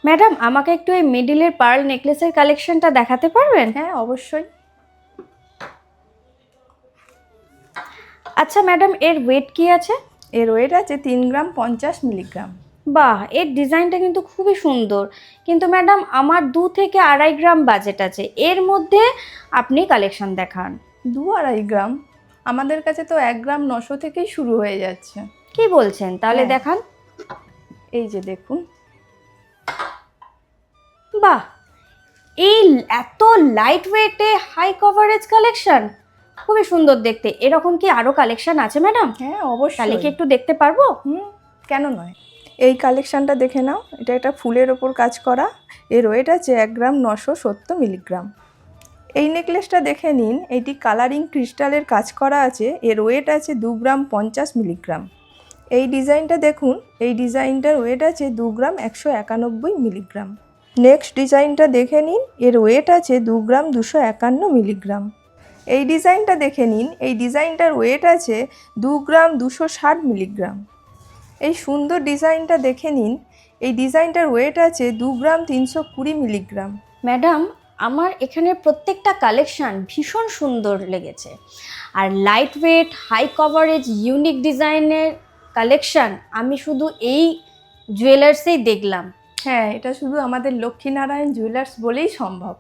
Madam, আমাকে একটু এই মিডিলের পার্ল নেকলেসের কালেকশনটা দেখাতে পারবেন? হ্যাঁ, অবশ্যই। আচ্ছা ম্যাডাম, এর ওয়েট কি আছে? এর ওয়েট আছে 3 গ্রাম 50 মিলিগ্রাম। বাহ, এর ডিজাইনটা কিন্তু খুবই সুন্দর। কিন্তু ম্যাডাম, আমার 2 থেকে 2.5 গ্রাম বাজেট আছে, এর মধ্যে আপনি কালেকশন দেখান। 2-2.5 গ্রাম? আমাদের কাছে তো 1 গ্রাম 900 থেকেই শুরু হয়ে যাচ্ছে। কি বলছেন? তাহলে হ্যাঁ। দেখান। এই যে দেখুন। বাহ, এই এত লাইট ওয়েটে হাই কভারেজ কালেকশন খুবই সুন্দর দেখতে। এরকম কি আরো কালেকশন আছে ম্যাডাম? হ্যাঁ, তাহলে কি অবশ্যই। একটু দেখতে পারবো? কেন নয়। এই কালেকশানটা দেখে নাও। এটা একটা ফুলের ওপর কাজ করা। এর ওয়েট আছে 1 গ্রাম 970 মিলিগ্রাম। এই নেকলেসটা দেখে নিন। এটি কালারিং ক্রিস্টালের কাজ করা আছে। এর ওয়েট আছে 2 গ্রাম 50 মিলিগ্রাম। এই ডিজাইনটা দেখুন। এই ডিজাইনটার ওয়েট আছে 2 গ্রাম 191 মিলিগ্রাম। নেক্সট ডিজাইনটা দেখে নিন। এর ওয়েট আছে 2 গ্রাম 251 মিলিগ্রাম। এই ডিজাইনটা দেখে নিন। এই ডিজাইনটার ওয়েট আছে 2 গ্রাম 260 মিলিগ্রাম। এই সুন্দর ডিজাইনটা দেখে নিন। এই ডিজাইনটার ওয়েট আছে 2 গ্রাম 320 মিলিগ্রাম। ম্যাডাম, আমার এখানে প্রত্যেকটা কালেকশন ভীষণ সুন্দর লেগেছে। আর light weight high coverage unique ডিজাইনের কালেকশন আমি শুধু এই জুয়েলার্সেই দেখলাম। হ্যাঁ, এটা শুধু আমাদের লক্ষ্মীনারায়ণ জুয়েলার্স বলেই সম্ভব।